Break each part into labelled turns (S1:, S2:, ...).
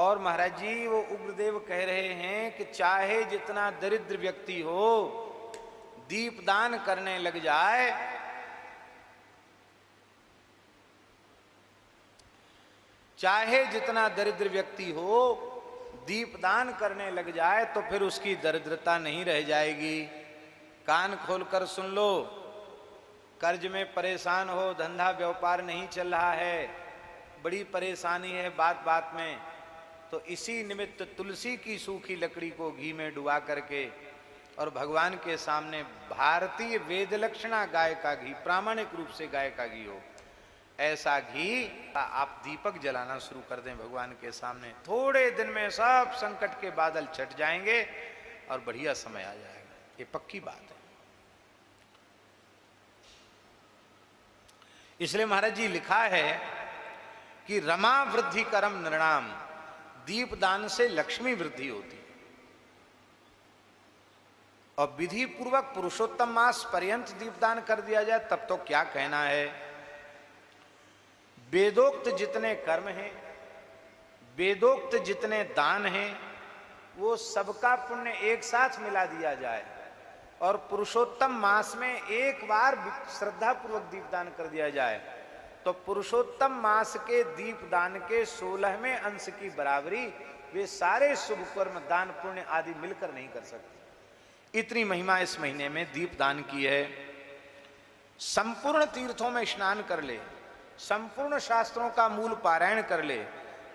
S1: और महाराज जी वो उग्रदेव कह रहे हैं कि चाहे जितना दरिद्र व्यक्ति हो दीपदान करने लग जाए, चाहे जितना दरिद्र व्यक्ति हो दीपदान करने लग जाए तो फिर उसकी दरिद्रता नहीं रह जाएगी। कान खोलकर सुन लो, कर्ज में परेशान हो, धंधा व्यापार नहीं चल रहा है, बड़ी परेशानी है बात बात में, तो इसी निमित्त तुलसी की सूखी लकड़ी को घी में डुबा करके और भगवान के सामने भारतीय वेद लक्षणा गाय का घी, प्रामाणिक रूप से गाय का घी हो, ऐसा घी आप दीपक जलाना शुरू कर दें भगवान के सामने। थोड़े दिन में सब संकट के बादल छट जाएंगे और बढ़िया समय आ जाएगा, ये पक्की बात है। इसलिए महाराज जी लिखा है कि रमा वृद्धि करम नृणाम, दीपदान से लक्ष्मी वृद्धि होती है। और विधि पूर्वक पुरुषोत्तम मास पर्यंत दीपदान कर दिया जाए तब तो क्या कहना है। वेदोक्त जितने कर्म हैं, वेदोक्त जितने दान हैं, वो सबका पुण्य एक साथ मिला दिया जाए और पुरुषोत्तम मास में एक बार श्रद्धा पूर्वक दीपदान कर दिया जाए तो पुरुषोत्तम मास के दीपदान के 16वें अंश की बराबरी वे सारे शुभ कर्म दान पुण्य आदि मिलकर नहीं कर सकते। इतनी महिमा इस महीने में दीपदान की है। संपूर्ण तीर्थों में स्नान कर ले, संपूर्ण शास्त्रों का मूल पारायण कर ले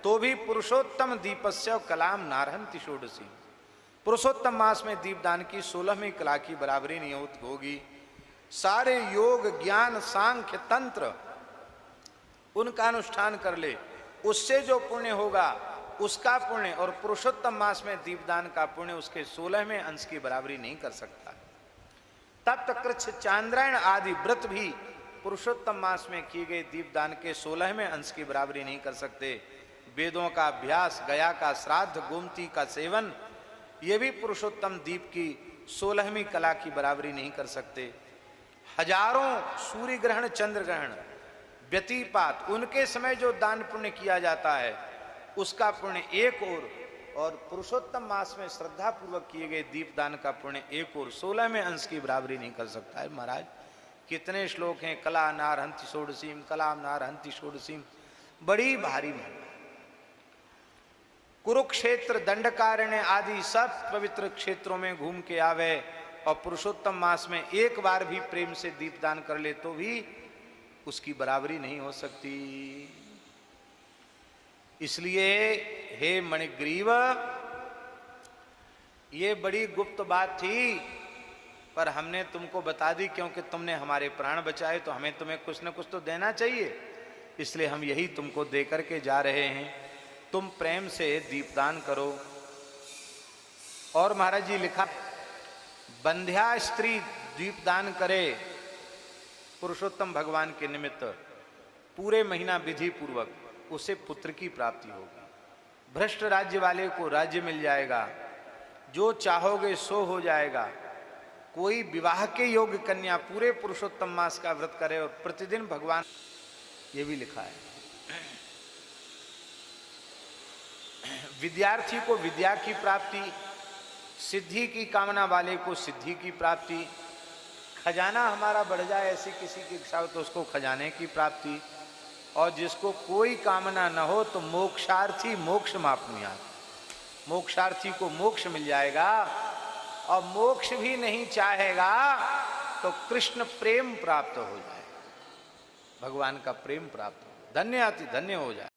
S1: तो भी पुरुषोत्तम दीपस्य कलाम नारहंति षोडशी, पुरुषोत्तम मास में दीपदान की 16वीं कला की बराबरी नहीं होगी। सारे योग ज्ञान सांख्य तंत्र उनका अनुष्ठान कर ले, उससे जो पुण्य होगा उसका पुण्य और पुरुषोत्तम मास में दीपदान का पुण्य उसके 16वें अंश की बराबरी नहीं कर सकता। तब तक कृच्छ चांद्रायण आदि व्रत भी पुरुषोत्तम मास में किए गए दीपदान के 16वें अंश की बराबरी नहीं कर सकते। वेदों का अभ्यास, गया का श्राद्ध, गोमती का सेवन, ये भी पुरुषोत्तम दीप की 16वीं कला की बराबरी नहीं कर सकते। हजारों सूर्य ग्रहण, चंद्र ग्रहण, व्यतिपात, उनके समय जो दान पुण्य किया जाता है उसका पुण्य एक और पुरुषोत्तम मास में श्रद्धा पूर्वक किए गए दीपदान का पुण्य एक और 16वें अंश की बराबरी नहीं कर सकता है। महाराज कितने श्लोक हैं, कला नारहंति षोडशीम, कलाम नारहंति षोडशीम, बड़ी भारी महिमा। कुरुक्षेत्र, दंडकारण्य आदि सब पवित्र क्षेत्रों में घूम के आवे और पुरुषोत्तम मास में एक बार भी प्रेम से दीपदान कर ले तो भी उसकी बराबरी नहीं हो सकती। इसलिए हे मणिग्रीव, ये बड़ी गुप्त बात थी पर हमने तुमको बता दी क्योंकि तुमने हमारे प्राण बचाए तो हमें तुम्हें कुछ न कुछ तो देना चाहिए, इसलिए हम यही तुमको दे करके जा रहे हैं। तुम प्रेम से दीपदान करो। और महाराज जी लिखा, बंध्या स्त्री दीपदान करे पुरुषोत्तम भगवान के निमित्त पूरे महीना विधि पूर्वक, उसे पुत्र की प्राप्ति होगी। भ्रष्ट राज्य वाले को राज्य मिल जाएगा, जो चाहोगे सो हो जाएगा। कोई विवाह के योग्य कन्या पूरे पुरुषोत्तम मास का व्रत करे और प्रतिदिन भगवान, ये भी लिखा है। विद्यार्थी को विद्या की प्राप्ति, सिद्धि की कामना वाले को सिद्धि की प्राप्ति, खजाना हमारा बढ़ जाए ऐसी किसी की इच्छा हो तो उसको खजाने की प्राप्ति, और जिसको कोई कामना न हो तो मोक्षार्थी मोक्ष मापनुयात, मोक्षार्थी को मोक्ष मिल जाएगा। और मोक्ष भी नहीं चाहेगा तो कृष्ण प्रेम प्राप्त हो जाए, भगवान का प्रेम प्राप्त हो, धन्य अति धन्य हो जाए।